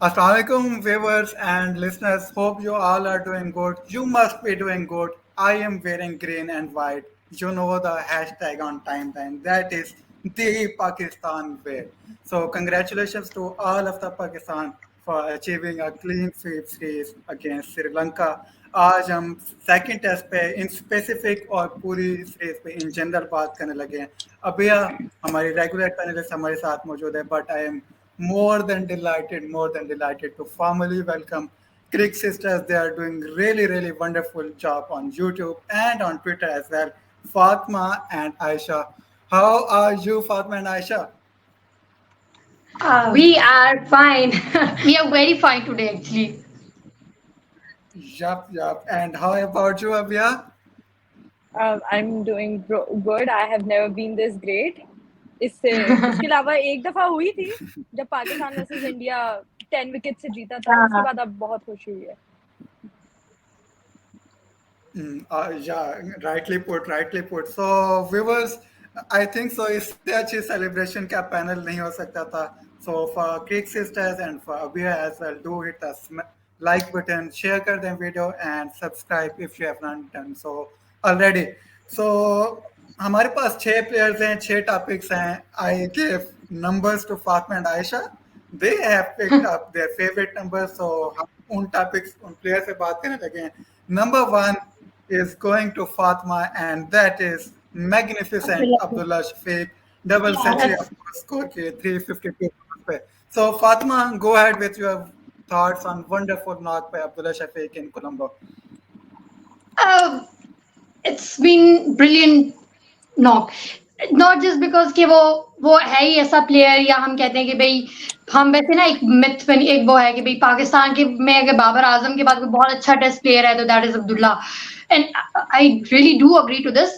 Assalamualaikum viewers and listeners. Hope you all are doing good. You must be doing good. I am wearing green and white. You know the hashtag on timeline. That is the Pakistan way. So congratulations to all of the Pakistan for achieving a clean sweep series against Sri Lanka. आज हम second test पे in specific और पूरी series पे in general बात करने लगे हैं. अभी हमारी रेगुलर पैनलिस्ट हमारे साथ मौजूद है, but I am more than delighted to formally welcome Crick Sisters. They are doing really wonderful job on YouTube and on Twitter as well. Fatma and Aisha. How are you, Fatma and Aisha? We are fine. We are very fine today, actually. Yup. And how about you, Abia? I'm doing good. I have never been this great. इसके अलावा एक दफा हुई थी जब Pakistan versus India 10 wicket से जीता था. उसके बाद अब बहुत खुशी हुई है. Yeah, rightly put. So viewers, I think so इससे अच्छी celebration का panel नहीं हो सकता था. So for Crick Sisters and for Abia as well, do hit the like button, share कर दें video and subscribe if you have not done so already. So हमारे पास 6 प्लेयर्स हैं, 6 टॉपिक्स हैं. I give numbers to Fatima and Ayesha. They have picked up their favourite numbers. So हम उन topics, उन player से बात करने लगे हैं. Number 1 is going to Fatima and that is magnificent Abdullah Shafique. Double century score किए 352 पे. So Fatima, go ahead with your thoughts on wonderful knock by Abdullah Shafique in Colombo. It's been brilliant knock. Not just because कि वो है ही ऐसा प्लेयर, या हम कहते हैं कि भाई हम वैसे ना एक मिथ बनी, एक वो है कि भाई पाकिस्तान के में अगर बाबर आजम के बाद कोई बहुत अच्छा टेस्ट प्लेयर है तो that is Abdullah. And I really do agree to this.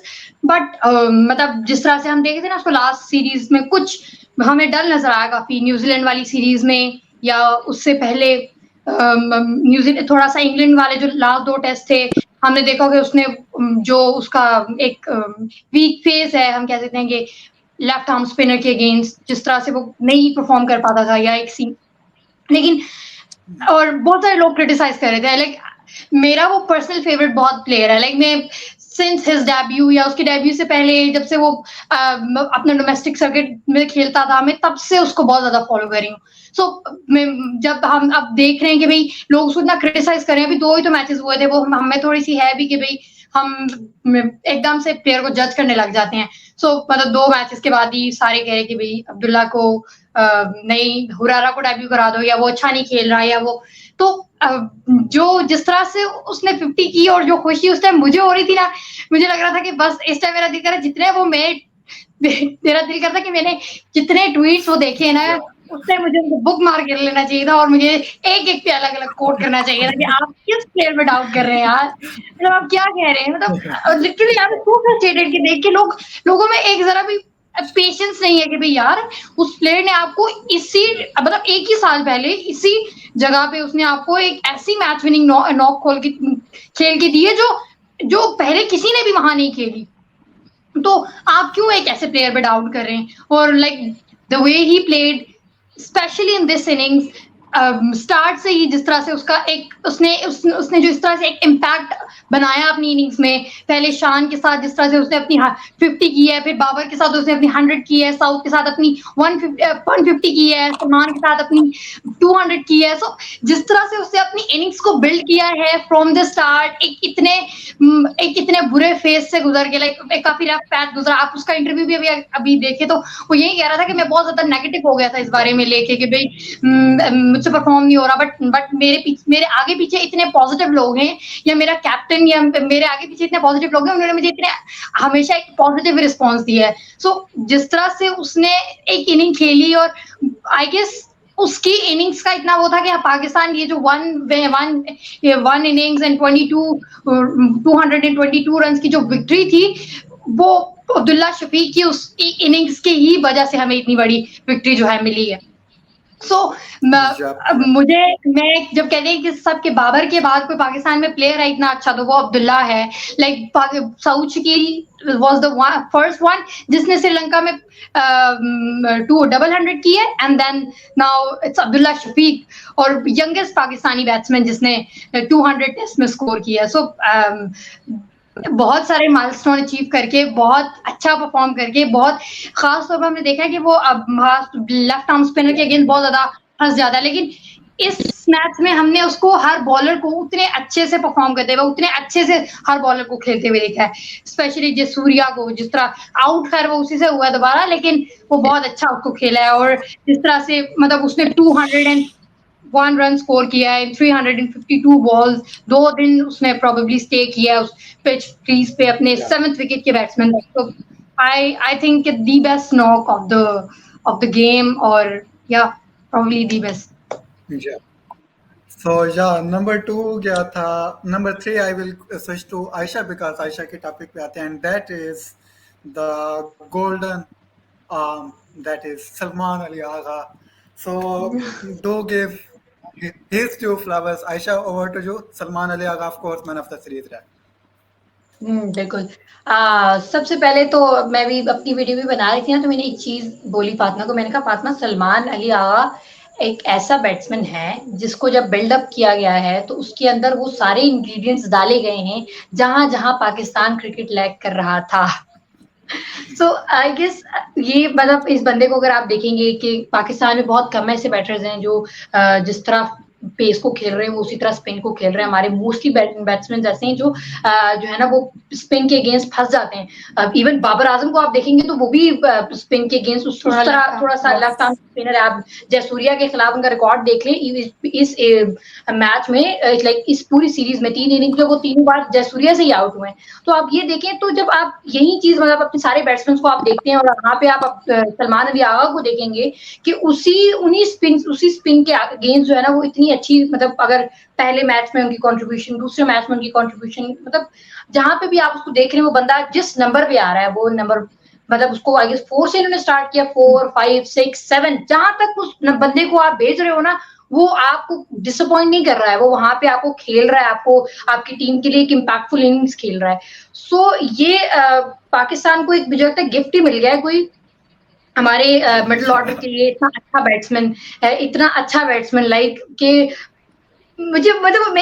But मतलब जिस तरह से हम देखे थे ना उसको लास्ट सीरीज में, कुछ हमें डर नजर आया काफी न्यूजीलैंड वाली सीरीज में, या उससे पहले न्यूजीलैंड थोड़ा सा इंग्लैंड वाले जो लास्ट 2 टेस्ट थे, हमने देखा कि उसने जो उसका एक वीक फेस है, हम कह सकते हैं कि लेफ्ट आर्म स्पिनर के अगेंस्ट जिस तरह से वो नहीं परफॉर्म कर पाता था, या एक सीन. लेकिन और बहुत सारे लोग क्रिटिसाइज कर रहे थे. लाइक मेरा वो पर्सनल फेवरेट बहुत प्लेयर है. लाइक मैं सिंस हिज डेब्यू या उसके डेब्यू से पहले, जब से वो अपने डोमेस्टिक सर्किट में खेलता था, मैं तब से उसको बहुत ज्यादा फॉलो कर रही हूँ. सो जब हम अब देख रहे हैं कि भाई लोग उसको इतना क्रिटिसाइज कर रहे हैं, अभी 2 ही तो मैचेस हुए थे, वो हमें थोड़ी सी है भी कि भाई हम एकदम से प्लेयर को जज करने लग जाते हैं. सो मतलब 2 मैचेस के बाद ही सारे कह रहे कि भाई अब्दुल्ला को नहीं, हुरारा को डेब्यू करा दो, या वो अच्छा नहीं खेल रहा है, या वो तो जो जिस तरह से उसने 50 की और जो खुशी उस टाइम मुझे हो रही थी ना, मुझे लग रहा था कि बस इस टाइम मेरा दिल कर रहा है जितने वो मेरा दिल करता कि मैंने जितने ट्वीट्स वो देखे ना, उससे मुझे उनको बुक मार कर लेना चाहिए था और मुझे एक पे अलग अलग कोट करना चाहिए था कि आप किस प्लेयर में डाउट कर रहे हैं यार, मतलब आप क्या कह रहे हैं. मतलब लिटरली यार सो फ्रस्ट्रेटेड कि देख के लोगों में एक जरा भी पेशेंस नहीं है कि भाई यार उस प्लेयर ने आपको इसी मतलब 1 ही साल पहले इसी जगह पे उसने आपको एक ऐसी मैच विनिंग नॉक खेल के दी है जो पहले किसी ने भी वहां नहीं खेली. तो आप क्यों एक ऐसे प्लेयर पे डाउट कर रहे हैं. और like the way he played specially in this innings, start से ही जिस तरह से उसका एक उसने जो इस तरह से एक इम्पैक्ट बनाया अपनी इनिंग्स में, पहले शान के साथ जिस तरह से उसने अपनी 50 की है, फिर बाबर के साथ उसने अपनी 100 की है, साउथ के साथ अपनी 150 की है, सलमान के साथ अपनी 200 की है. सो जिस तरह से उसने अपनी इनिंग्स को बिल्ड किया है फ्रॉम द स्टार्ट, एक इतने बुरे फेज से गुजर के, लाइक एक काफी रफ पैथ गुजरा. आप उसका इंटरव्यू भी अभी देखे तो वो यही कह रहा था कि मैं बहुत ज्यादा नेगेटिव हो गया था इस बारे में लेके कि भाई मुझसे परफॉर्म नहीं हो रहा, बट मेरे आगे पीछे इतने पॉजिटिव लोग हैं, या मेरा कैप्टन या मेरे आगे पीछे इतने पॉजिटिव लोग हैं, उन्होंने मुझे इतने हमेशा एक पॉजिटिव रिस्पॉन्स दिया है. सो जिस तरह से उसने एक इनिंग खेली, और आई गेस उसकी इनिंग्स का इतना वो था कि पाकिस्तान ये जो वन इनिंग्स एंड 222 रन की जो विक्ट्री थी, वो अब्दुल्ला शफीक की उस इनिंग्स की ही वजह से हमें इतनी बड़ी विक्ट्री जो है मिली है. सो Yep. मैं जब कहते हैं कि सबके बाबर के बाद कोई पाकिस्तान में प्लेयर है इतना अच्छा तो वो अब्दुल्ला है। लाइक साउथ की वाज द फर्स्ट वन जिसने श्रीलंका में 200 की है and then now it's Abdullah Shafique और यंगेस्ट पाकिस्तानी बैट्समैन जिसने 200 टेस्ट में स्कोर किया। सो बहुत सारे माइलस्टोन अचीव करके बहुत अच्छा परफॉर्म करके बहुत खास तौर पर हमने देखा है कि वो अब लेफ्ट आर्म स्पिनर के अगेंस्ट बहुत ज्यादा फंस जाता है, लेकिन इस मैच में हमने उसको हर बॉलर को उतने अच्छे से परफॉर्म करते हुए उतने अच्छे से हर बॉलर को खेलते हुए देखा है, स्पेशली जयसूर्या को जिस तरह आउट खैर वो उसी से हुआ दोबारा लेकिन वो बहुत अच्छा उसको खेला है और जिस तरह से मतलब उसने 201 रन स्कोर किया है 352 बॉल्स, 2 दिन उसने प्रोबेबली स्टे किया है उस पिच क्रीज पे अपने 7th विकेट के बैट्समैन। तो I think the best knock off the game और या probably the best. Yeah. So yeah, number 2 गया था. Number 3 I will switch to Aisha because Aisha के topic पे आते हैं and that is the golden that is Salman Ali Agha. So do give his due flowers. Aisha, over to you. Salman Ali Agha, of course, man of the series रहा. बिल्कुल। सबसे पहले तो मैं भी अपनी वीडियो भी बना रही थी ना तो मैंने एक चीज बोली फातिमा को, मैंने कहा फातिमा सलमान अली आगा एक ऐसा बैट्समैन है जिसको जब बिल्डअप किया गया है तो उसके अंदर वो सारे इंग्रेडिएंट्स डाले गए हैं जहां जहां पाकिस्तान क्रिकेट लैग कर रहा था। सो आई गेस ये मतलब इस बंदे को अगर आप देखेंगे कि पाकिस्तान में बहुत कम ऐसे बैटर्स हैं जो जिस तरह पेस को खेल रहे हैं वो उसी तरह स्पिन को खेल रहे हैं। हमारे मोस्टली बैट्समैन ऐसे हैं जो है ना वो स्पिन के अगेंस्ट फंस जाते हैं। इवन बाबर आजम को आप देखेंगे तो वो भी स्पिन के अगेंस्ट उस तरह थोड़ा सा लेफ्ट आर्म स्पिनर है। आप जयसूर्या के खिलाफ उनका रिकॉर्ड देख लें इस मैच में लाइक इस पूरी सीरीज में 3 इनिंग्स में वो तीनों बार जयसूर्या से ही आउट हुए हैं। तो आप ये देखें तो जब आप यही चीज मतलब अपने सारे बैट्समैन को आप देखते हैं और वहां पे आप सलमान अली आगा को देखेंगे कि उसी स्पिन के अगेंस्ट जो है ना वो इतनी अच्छी मतलब अगर पहले मैच में उनकी कंट्रीब्यूशन दूसरे मैच में उनकी कंट्रीब्यूशन मतलब जहां पे भी आप उसको देख रहे हैं वो बंदा जिस नंबर पे आ रहा है वो नंबर मतलब उसको आई गेस 4 से इन्होंने स्टार्ट किया 4 5 6 7 जहां तक उस बंदे को आप भेज रहे हो ना वो आपको डिसअपॉइंट नहीं कर रहा है, वो वहां पे आपको खेल रहा है, आपको आपकी टीम के लिए एक इम्पैक्टफुल इनिंग्स खेल रहा है। सो ये पाकिस्तान को एक मुझे लगता है गिफ्ट ही मिल गया है कोई हमारे मिडिल ऑर्डर के लिए इतना अच्छा बैट्समैन है, इतना अच्छा बैट्समैन लाइक के मुझे मतलब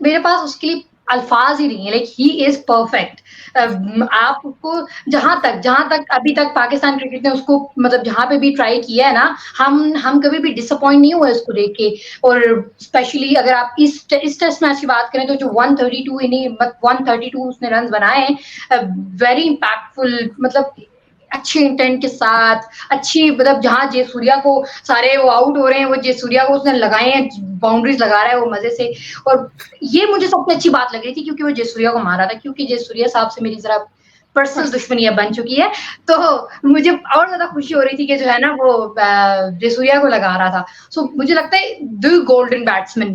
मेरे पास उसके लिए अल्फाज ही नहीं है। Like he is perfect. आप उसको जहां तक अभी तक पाकिस्तान क्रिकेट ने उसको मतलब जहां पे भी ट्राई किया है ना हम कभी भी डिसअपॉइंट नहीं हुए उसको देख के। और स्पेशली अगर आप इस टेस्ट मैच की बात करें तो जो 132 इनिंग 132 उसने रन बनाए हैं वेरी इम्पैक्टफुल मतलब अच्छे इंटेंट के साथ अच्छी मतलब जहां जयसूर्या को सारे वो आउट हो रहे हैं वो जयसूर्या को उसने लगाए हैं बाउंड्रीज लगा रहा है वो मजे से। और ये मुझे सबसे अच्छी बात लग रही थी क्योंकि वो जयसूर्या को मारा था क्योंकि जयसूर्या साहब से मेरी जरा पर्सनल दुश्मनियां बन चुकी है तो मुझे और ज्यादा खुशी हो रही थी कि जो है ना वो जयसूर्या को लगा रहा था। सो मुझे लगता है द गोल्डन बैट्समैन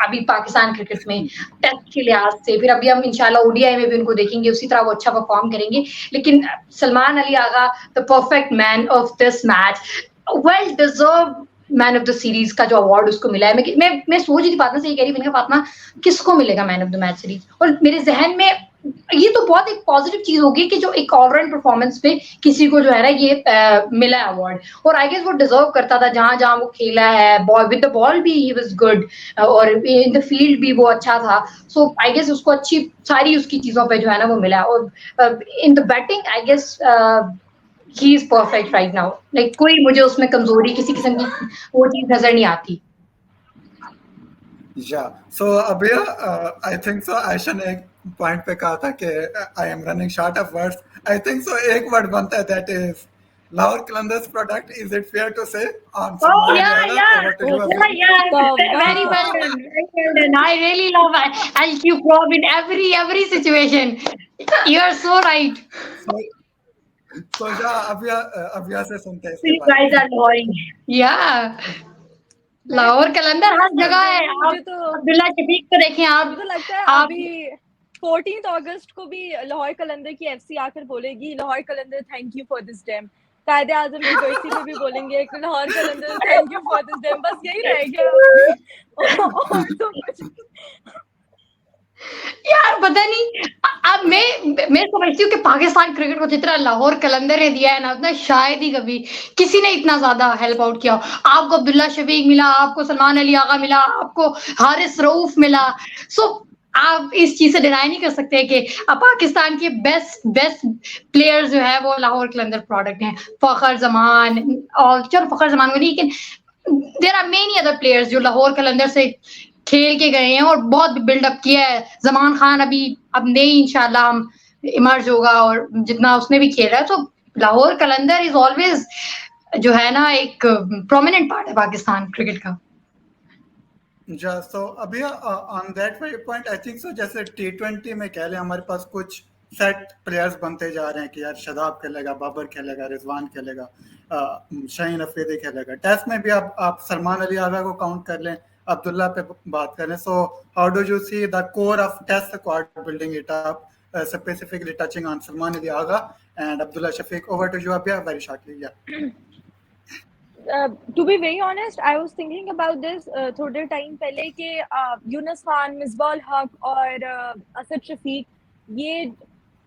अभी पाकिस्तान क्रिकेट में टेस्ट के लिहाज से फिर अभी हम इंशाल्लाह ओडीआई में भी उनको देखेंगे उसी तरह वो अच्छा परफॉर्म करेंगे। लेकिन Salman Ali Agha the perfect man of this match well deserve man of the series का जो अवार्ड उसको मिला है। मैं सोच रही थी फातिमा से ये कह रही मैंने कहा फातिमा किसको मिलेगा man of the match series और मेरे जहन में ये तो बहुत एक पॉजिटिव चीज होगी कि जो एक ऑलराउंड परफॉर्मेंस पे किसी को जो है ना ये मिला है अवार्ड और आई गेस वो डिजर्व करता था जहां जहां वो खेला है बॉल विद द बॉल भी ही वाज गुड और इन द फील्ड भी वो अच्छा था। सो आई गेस उसको अच्छी सारी उसकी चीजों पे जो है ना वो मिला और in the batting I guess he is perfect right now. Like कोई मुझे उसमें कमजोरी किसी किस्म की वो चीज नजर नहीं आती। Yeah. So Abhiya, I think so. Aisha ने एक पॉइंट पे कहा था कि I am running short of words. I think so. एक वर्ड बनता है that is Lahore Qalandars product. Is it fair to say? Oh yeah. Very well done. I really love LQ Prob in every situation. You are so right. So yeah, Abhiya से सुनते हैं You guys are annoying. Yeah. Lahore कलंदर हर जगह है। आप तो अब्दुल्ला शफीक को देखें आप मुझे लगता है अभी 14 अगस्त को भी लाहौर कलंदर की एफसी आकर बोलेगी Lahore Qalandar thank you for this damn Quaid-e Azam की जर्सी पे भी बोलेंगे कि Lahore Qalandar thank you for this game, बस यही रह गया और तो कुछ यार पता नहीं, अब मैं समझती हूँ कि पाकिस्तान क्रिकेट को जितना लाहौर कलंदर ने दिया है ना, उतना शायद ही कभी किसी ने इतना ज्यादा हेल्प आउट किया हो। आपको अब्दुल्ला शफीक मिला, आपको सलमान अली आगा मिला, आपको हारिस रऊफ मिला। सो आप इस चीज से डिनाई नहीं कर सकते कि अब पाकिस्तान के बेस्ट बेस्ट प्लेयर्स जो है वो लाहौर कलंदर प्रोडक्ट हैं। फखर जमान, और चलो फखर जमान को नहीं, लेकिन there are many other players जो लाहौर कलंदर से खेल के गए हैं और बहुत बिल्डअप किया है। जमान खान अभी अब नहीं इंशाल्लाह हम इमर्ज होगा और जितना उसने भी खेला है, तो लाहौर कलंदर इज ऑलवेज जो है ना एक प्रोमिनेंट पार्ट है पाकिस्तान क्रिकेट का। जा सो अभी on that very point I think so, जैसे T20 में कह लें हमारे पास कुछ सेट प्लेयर्स बनते जा रहे हैं कि यार शादाब खेलेगा, बाबर खेलेगा, रिजवान खेलेगा, शाहीन अफरीदी खेलेगा। टेस्ट में भी आप सलमान अली आगा को काउंट कर लें, अब्दुल्ला पे बात करें। So how do you see the core of test squad building it up, specifically touching on Salman Ali Agha and Abdullah Shafiq? Over to you, Abia, very shortly. Yeah. To be very honest, I was thinking about this थोड़े time पहले कि यूनुस खान, मिसबाह हक और असद शफीक, ये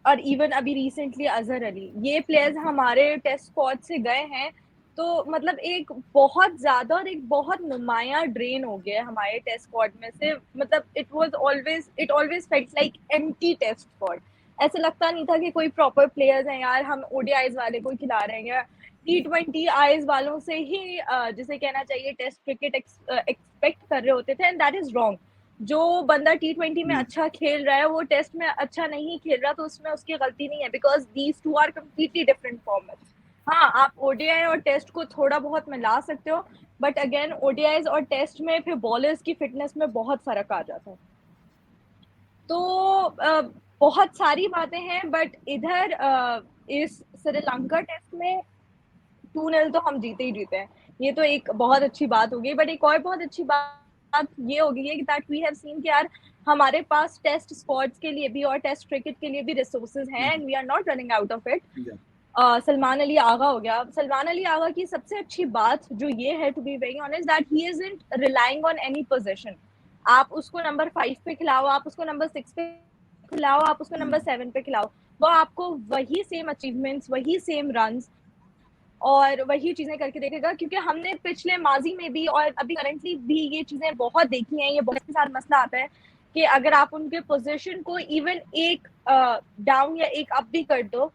और even अभी recently Azhar Ali, ये players हमारे टेस्ट स्क्वाड से गए हैं। तो मतलब एक बहुत ज़्यादा और एक बहुत नुमाया ड्रेन हो गया हमारे टेस्ट स्क्वाड में से। मतलब it always felt like empty test squad. ऐसा लगता नहीं था कि कोई प्रॉपर प्लेयर्स हैं यार, हम ओडीआईज वाले को खिला रहे हैं। T20 आईज वालों से ही जिसे कहना चाहिए टेस्ट क्रिकेट एक्सपेक्ट कर रहे होते थे, एंड दैट इज रॉन्ग। जो बंदा T20 में अच्छा खेल रहा है वो टेस्ट में अच्छा नहीं खेल रहा, तो उसमें उसकी गलती नहीं है, because these two are completely different formats. हाँ, आप ओडीआई और टेस्ट को थोड़ा बहुत मिला सकते हो, बट अगेन ओडीआईज और टेस्ट में फिर बॉलर्स की फिटनेस में बहुत फर्क आ जाता है। तो बहुत सारी बातें हैं, बट इधर इस श्रीलंका टेस्ट में 2-0 तो हम जीते ही जीते हैं, ये तो एक बहुत अच्छी बात होगी। बट एक और बहुत अच्छी बात ये होगी है कि दैट वी हैव सीन कि यार हमारे पास टेस्ट स्क्वाड्स के लिए भी और टेस्ट क्रिकेट के लिए भी रिसोर्सेज हैं, and we are not running out of it. Salman Ali Agha हो गया। सलमान अली आगा की सबसे अच्छी बात जो ये है, to be very honest, that he isn't relying on any position. आप उसको नंबर 5 पे खिलाओ, आप उसको नंबर 6 पे खिलाओ, आप उसको नंबर 7 पे खिलाओ, वो आपको वही सेम अचीवमेंट्स, वही सेम रन्स और वही चीजें करके देखेगा। क्योंकि हमने पिछले माजी में भी और अभी करंटली भी ये चीजें बहुत देखी हैं। ये बहुत के साथ मसला आता है कि अगर आप उनके पोजीशन को इवन एक डाउन या एक अप भी कर दो,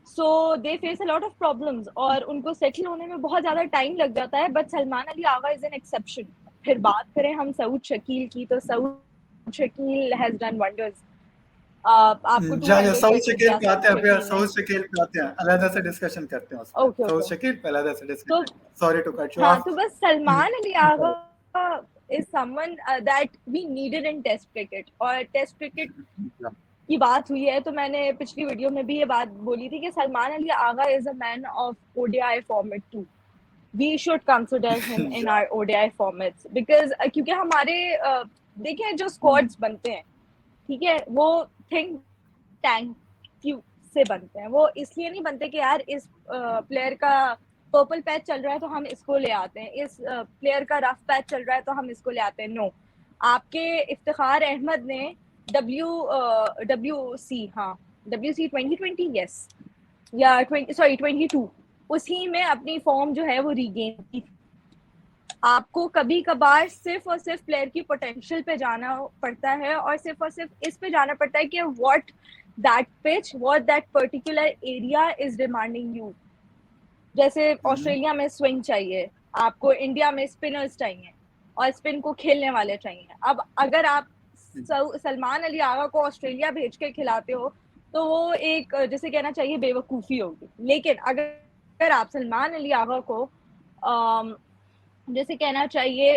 so they face a lot of problems और उनको सेटल होने में बहुत ज्यादा टाइम लग जाता है। But Salman Ali Agha is an exception. फिर बात करें हम सऊद शकील की, तो Saud Shakeel has done wonders. आपको सऊद शकील पे आते हैं, अभी सऊद शकील पे आते हैं, अलग से डिस्कशन करते हैं उसमें। सऊद शकील पे अलग से discussion, sorry to cut you off. तो बस Salman Ali Agha is someone that we needed in test cricket. और टेस्ट क्रिकेट की बात हुई है तो मैंने पिछली वीडियो में भी ये बात बोली थी कि Salman Ali Agha is a man of ODI format too. We should consider him in our ODI formats, because क्योंकि हमारे देखें जो स्क्वाड्स बनते हैं, ठीक है, वो थिंक टैंक से बनते हैं। वो इसलिए नहीं बनते कि यार इस प्लेयर का पर्पल पैच चल रहा है तो हम इसको ले आते हैं, इस प्लेयर का रफ पैच चल रहा है तो हम इसको ले आते हैं। नो, आपके इफ्तिखार अहमद ने WC 2020 यस या 22 उसी में अपनी फॉर्म जो है वो रीगेन की। आपको कभी कभार सिर्फ और सिर्फ प्लेयर की पोटेंशियल पे जाना पड़ता है और सिर्फ इस पे जाना पड़ता है कि what that pitch, what that particular area is demanding you. जैसे ऑस्ट्रेलिया में स्विंग चाहिए आपको, इंडिया में स्पिनर्स चाहिए और स्पिन को खेलने वाले चाहिए। अब अगर आप सलमान अली आगा को ऑस्ट्रेलिया भेज के खिलाते हो तो वो एक जैसे कहना चाहिए बेवकूफ़ी होगी। लेकिन अगर आप सलमान अली आगा को जैसे कहना चाहिए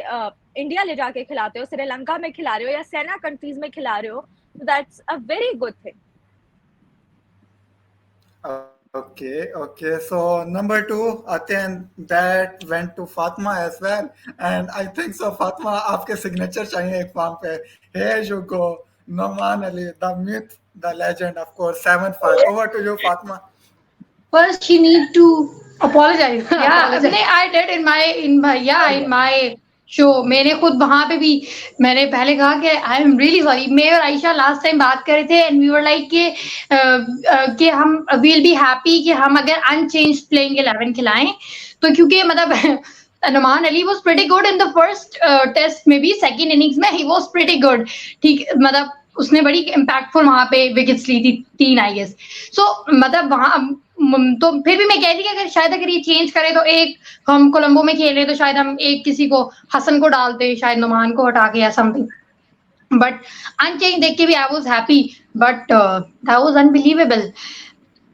इंडिया ले जाके खिलाते हो, श्रीलंका में खिला रहे हो या सेना कंट्रीज में खिला रहे हो, तो that's a very good thing. Okay. So number 2, Aten, that went to Fatma as well, and I think so. Fatma, आपके signature चाहिए एक फॉर्म पे। Here you go, Noman Ali, the myth, the legend, of course, 7-5. Over to you, Fatma. First, you need to apologize. I did in my show. मैंने खुद वहां पे भी मैंने पहले कहा कि आई एम रियली सॉरी. मैं और आयशा लास्ट टाइम बात कर रहे थे एंड वी वर लाइक कि हम विल बी हैप्पी कि हम अगर अनचेंज प्लेइंग 11 खिलाएं तो क्योंकि मतलब Numan Ali was pretty good in the first test में भी second innings में he was pretty good. ठीक मतलब उसने बड़ी इम्पैक्टफुल वहां पे विकेट्स ली थी 3 आई गेस. सो मतलब वहां तो फिर भी मैं कहती कि अगर शायद अगर ये चेंज करे तो एक हम कोलंबो में खेले तो शायद हम एक किसी को हसन को डालते शायद नुमान को हटा के या समथिंग. बट अनचेंज देख के भी I was happy but that was unbelievable.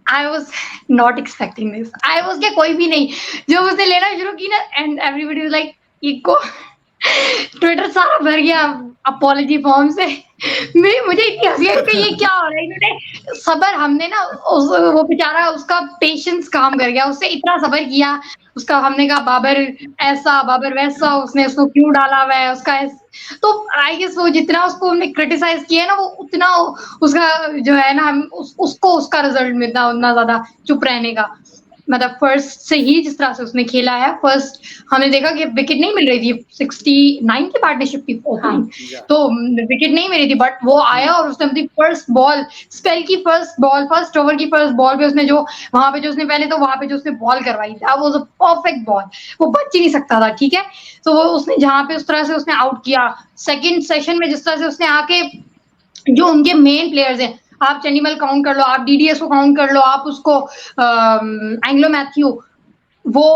I was not expecting this. I was क्या कोई भी नहीं जो उसने लेना शुरू की ना and everybody was like echo Twitter सारा भर गया अपॉलॉजी फॉर्म से. मुझे इतनी हंसी आई कि ये क्या हो रहा है. इन्होंने सबर हमने ना वो बेचारा उसका पेशेंस काम कर गया. उससे इतना सबर किया उसका. हमने कहा बाबर ऐसा बाबर वैसा उसने उसको क्यों डाला हुआ है उसका तो आई गेस वो जितना उसको हमने क्रिटिसाइज किया ना वो उतना उसका जो है ना हम उसको उसका रिजल्ट मिलता उतना ज्यादा चुप रहने का. मतलब फर्स्ट से ही जिस तरह से उसने खेला है फर्स्ट हमने देखा कि विकेट नहीं मिल रही थी 69 की पार्टनरशिप की ओपनिंग तो विकेट नहीं मिल रही थी बट वो आया और उसने अपनी फर्स्ट बॉल स्पेल की फर्स्ट ओवर की फर्स्ट बॉल पे उसने जो वहां पे जो उसने पहले तो वहां पे जो उसने बॉल करवाई थी वो परफेक्ट बॉल वो बच ही नहीं सकता था. ठीक है तो वो उसने जहां पे उस तरह से उसने आउट किया. सेकेंड सेशन में जिस तरह से उसने आके जो उनके मेन प्लेयर्स हैं आप चैनिमल काउंट कर लो आप डीडीएस को काउंट कर लो आप उसको एंग्लो मैथ्यू वो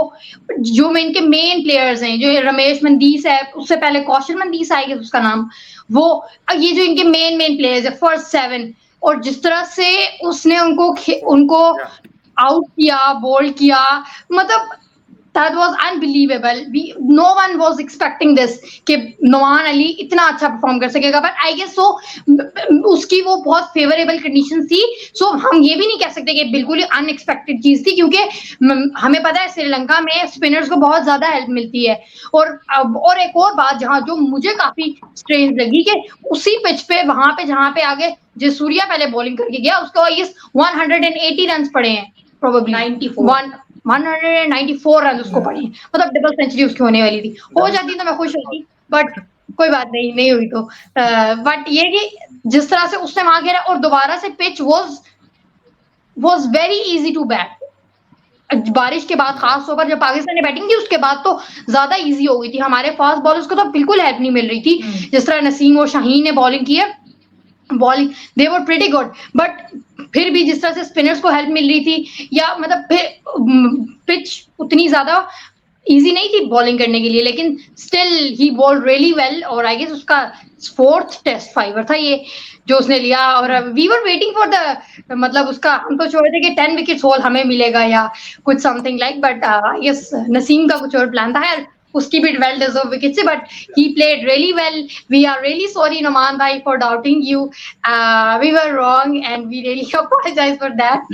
जो इनके मेन प्लेयर्स हैं जो रमेश मंदीस है उससे पहले कौशल मंदीस आएगा उसका नाम वो ये जो इनके मेन प्लेयर्स है फर्स्ट 7 और जिस तरह से उसने उनको आउट किया बोल्ड किया मतलब that was unbelievable. No one was expecting this कि नुमान अली इतना अच्छा परफॉर्म कर सकेगा बट आई गेस उसकी वो बहुत फेवरेबल कंडीशन थी. सो हम ये भी नहीं कह सकते कि बिल्कुल ही अनएक्सपेक्टेड चीज थी क्योंकि हमें पता है श्रीलंका में स्पिनर्स को बहुत ज्यादा हेल्प मिलती है. और एक और बात जहां जो मुझे काफी स्ट्रेंज लगी कि उसी पिच पे वहां पे जहां पे आगे जयसूर्या पहले बॉलिंग करके गया उसको आई गेस 180 रन पड़े हैं प्रोबेबली 194 रन उसको पड़े मतलब डबल सेंचुरी उसकी होने वाली थी. हो जाती तो मैं खुश होती बट कोई बात नहीं हुई तो बट ये कि जिस तरह से उसने वहां खेला और दोबारा से pitch was very easy to bat. बारिश के बाद खास तौर पर जब पाकिस्तान ने बैटिंग की उसके बाद तो ज्यादा इजी हो गई थी. हमारे फास्ट बॉलर्स को तो बिल्कुल हेल्प नहीं मिल रही थी. जिस तरह नसीम और शाहीन ने बॉलिंग की है bowling they were pretty good but फिर भी जिस तरह से स्पिनर्स को हेल्प मिल रही थी या मतलब पिच उतनी ज्यादा इजी नहीं थी बॉलिंग करने के लिए लेकिन still he bowled really well. और आई गेस उसका 4th टेस्ट फाइवर था ये जो उसने लिया और we were waiting for the मतलब उसका हम तो चाह रहे थे कि 10 विकेट्स होल हमें मिलेगा या कुछ something like but I guess Naseem का कुछ और प्लान था. यार उसकी भी well deserved wickets but he played really well. We are really sorry Numan bhai for doubting you. We were wrong and we really apologize for that.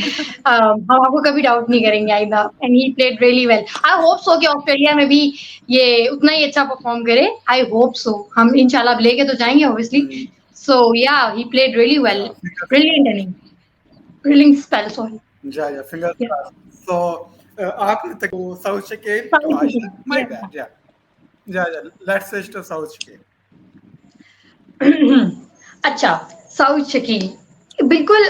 हम आपको कभी डाउट नहीं करेंगे आइंदा and he played really well. I hope so कि Australia में भी ये उतना ही अच्छा परफॉर्म करे. I hope so. हम इंशाल्लाह लेके तो जाएंगे obviously. So yeah, he played really well. Brilliant inning. Brilliant spell. Sorry. Yeah, fingers crossed. So आपने तक वो south Shakeel my bad. Yeah. Let's switch to south Shakeel. अच्छा साउथ शकील बिल्कुल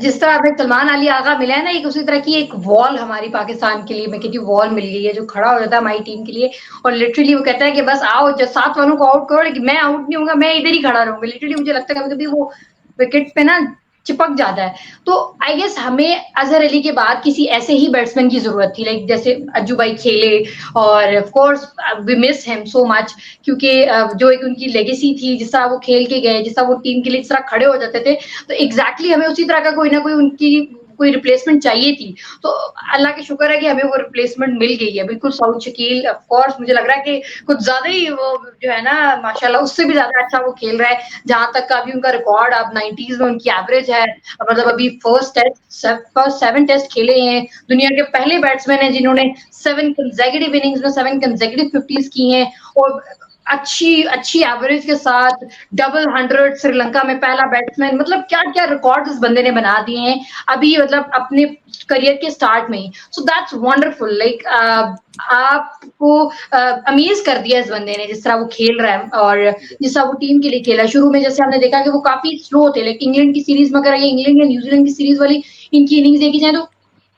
जिस तरह हमें सलमान अली आगा मिला है ना एक उसी तरह की एक वॉल हमारी पाकिस्तान के लिए मैं कहती हूँ वॉल मिल गई है जो खड़ा हो जाता है हमारी टीम के लिए और लिटरली वो कहता है कि बस आओ जब 7 वालों को आउट करो लेकिन मैं आउट नहीं होऊंगा मैं इधर ही खड़ा रहूंगा. लिटरली मुझे लगता है कभी वो विकेट पे ना चिपक जाता है. तो आई गेस हमें अजहर अली के बाद किसी ऐसे ही बैट्समैन की जरूरत थी लाइक जैसे अज्जू भाई खेले और of course we miss him so much क्योंकि जो एक उनकी लेगेसी थी जिस तरह वो खेल के गए जिस तरह वो टीम के लिए इस तरह खड़े हो जाते थे तो एग्जैक्टली हमें उसी तरह का कोई ना कोई उनकी कोई रिप्लेसमेंट चाहिए थी. तो अल्लाह के शुक्र है कि हमें वो रिप्लेसमेंट मिल गई है. बिल्कुल साउथ शकील ऑफ कोर्स मुझे लग रहा है कि कुछ ज्यादा ही वो जो है ना माशाल्लाह उससे भी ज्यादा अच्छा वो खेल रहा है. जहां तक का अभी उनका रिकॉर्ड अब 90s में उनकी एवरेज है मतलब अभी फर्स्ट 7 टेस्ट खेले हैं. दुनिया के पहले बैट्समैन हैं जिन्होंने 7 कंसेक्यूटिव इनिंग्स में 7 कंसेक्यूटिव 50s की हैं और अच्छी एवरेज के साथ डबल 100 श्रीलंका में पहला बैट्समैन, मतलब क्या-क्या रिकॉर्ड्स इस बंदे ने बना दिए हैं अभी, मतलब अपने करियर के स्टार्ट में ही। सो दैट्स वंडरफुल, लाइक आपको अमेज कर दिया इस बंदे ने जिस तरह वो खेल रहा है और जिस तरह वो टीम के लिए खेला। शुरू में जैसे हमने देखा कि वो काफी स्लो थे, लाइक इंग्लैंड की सीरीज में, अगर ये इंग्लैंड या न्यूजीलैंड की सीरीज वाली इनकी इनिंग्स देखी जाए तो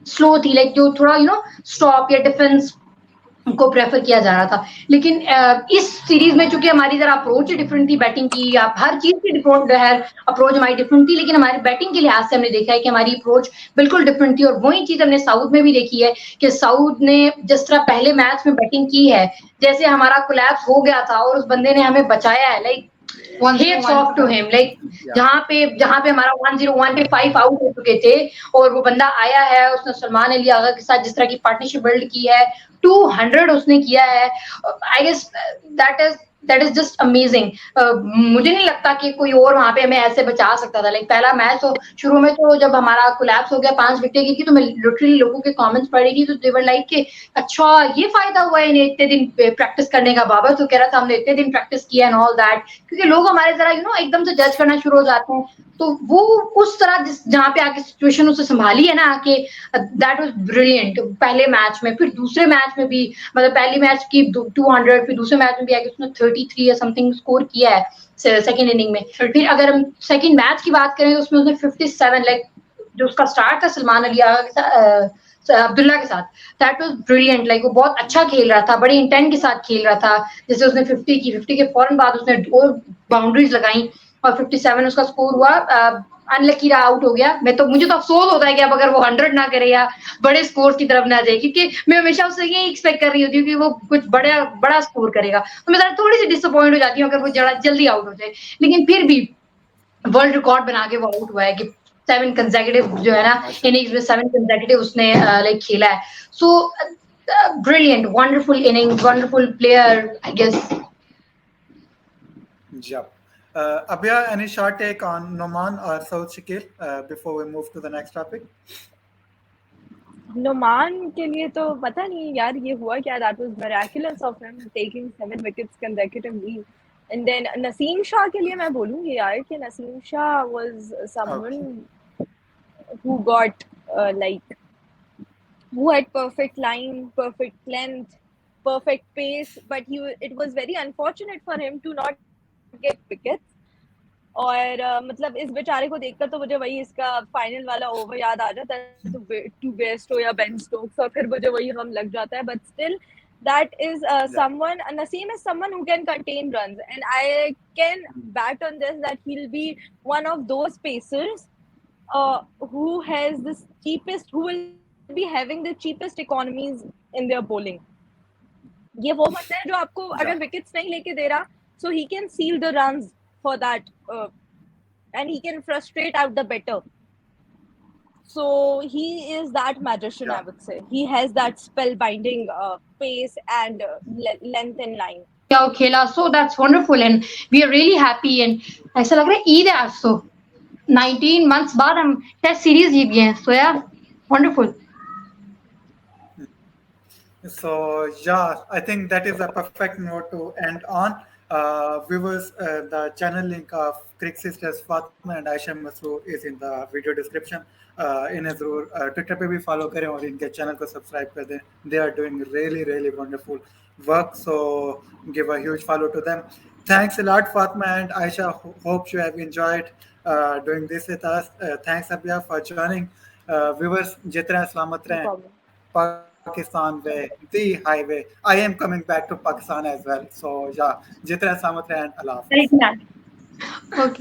स्लो थी, लाइक जो थोड़ा स्टॉप या डिफेंस को प्रेफर किया जा रहा था। लेकिन इस सीरीज में चूंकि हमारी जरा अप्रोच डिफरेंट थी बैटिंग की, आप हर चीज की डिफरेंट है, अप्रोच हमारी डिफरेंट थी, लेकिन हमारी बैटिंग के लिहाज से हमने देखा है कि हमारी अप्रोच बिल्कुल डिफरेंट थी। और वही चीज हमने साउथ में भी देखी है कि साउथ ने जिस तरह पहले मैच में बैटिंग की है, जैसे हमारा कोलैप्स हो गया था और उस बंदे ने हमें बचाया है, like heads off to him, like जहाँ पे हमारा 101 पे 5 आउट हो चुके थे और वो बंदा आया है, उसने सलमान अली आगा के साथ जिस तरह की पार्टनरशिप बिल्ड की है, 200 उसने किया है, I guess that is just amazing. मुझे नहीं लगता कि कोई और वहां पे हमें ऐसे बचा सकता था। लाइक पहला मैच तो शुरू में तो जब हमारा कोलैप्स हो गया 5 विकेट की, तो मैं लिटरली लोगों के कमेंट्स पढ़ रही थी, तो दे वर लाइक कि अच्छा ये फायदा हुआ है इन्हें इतने दिन प्रैक्टिस करने का। बाबर तो कह रहा था हमने इतने दिन प्रैक्टिस किया एंड ऑल दैट, क्योंकि लोग हमारे जरा एकदम से जज करना शुरू हो जाते हैं। तो वो उस तरह जहाँ पे आके सिचुएशन उसे संभाली है ना आके, दैट वाज ब्रिलियंट पहले मैच में। फिर दूसरे मैच में भी, मतलब पहली मैच की 200, फिर दूसरे मैच में भी आके उसने 33 या समथिंग स्कोर किया है सेकंड इनिंग में। फिर अगर हम सेकंड मैच की बात करें तो उसमें उसने 57, लाइक जो उसका स्टार्ट था सलमान अली अब्दुल्ला के साथ, दैट वाज ब्रिलियंट। लाइक वो बहुत अच्छा खेल रहा था, बड़े इंटेंट के साथ खेल रहा था। जैसे उसने 50 के फौरन बाद उसने 2 बाउंड्रीज लगाई और 57 उसका स्कोर हुआ। अनलकी रहा, आउट हो गया। मुझे तो अफसोस होता है कि अब अगर वो 100 ना करे या बड़े स्कोर की तरफ ना जाए, क्योंकि मैं हमेशा उससे यही एक्सपेक्ट कर रही होती हूँ कि वो कुछ बड़ा स्कोर करेगा, तो मैं थोड़ी सी डिसअपॉइंट हो जाती हूँ अगर वो जल्दी आउट हो जाए। लेकिन फिर भी वर्ल्ड रिकॉर्ड बना के वो आउट हुआ है कि 7 कंसेक्यूटिव जो है ना इनिंग्स में 7 कंसेक्यूटिव उसने लाइक खेला है। So brilliant, wonderful inning, wonderful player, I guess. Yep. Abhya, any short take on Noman or Saud Shakil before we move to the next topic? Noman के लिए तो पता नहीं यार ये हुआ क्या, that was miraculous of him taking 7 wickets consecutively. And then Naseem Shah के लिए मैं बोलूंगी यार कि Naseem Shah was someone who got like who had perfect line, perfect length, perfect pace, but it was very unfortunate for him to not get wickets. और मतलब इस बेचारे को देखकर तो मुझे वही इसका फाइनल वाला ओवर याद आ जाता है, टू बेस्टो या बेन स्टोक्स, और फिर मुझे वही हम लग जाता है। But still that is someone, Naseem is someone who can contain runs, and I can bet on this that he'll be one of those pacers who has the cheapest, who will be having the cheapest economies in their bowling. ये वो बंदा है जो आपको अगर wickets नहीं लेके दे रहा, so he can seal the runs for that, and he can frustrate out the better. So he is that magician, I would say. He has that spellbinding pace and length in line. क्या वो खेला, so that's wonderful and we are really happy, and ऐसा लग रहा है ईद है आज तो 19 months बाद हम टेस्ट सीरीज जीत गए हैं, so yeah, wonderful. So yeah, I think that is a perfect note to end on. Viewers, the channel link of Crick Sisters Fatima and Aisha Masroor is in the video description. इन्हें जरूर Twitter पे भी follow करें और इनके channel को subscribe कर दें. They are doing really wonderful work, so give a huge follow to them. Thanks a lot, Fatima and Aisha. Hope you have enjoyed doing this with us. Thanks Abhya for joining. Viewers, जितना सलामत रहें. Pakistan way, the highway. I am coming back to Pakistan as well. So yeah, jitra samat rahe and Allah Hafiz. Okay.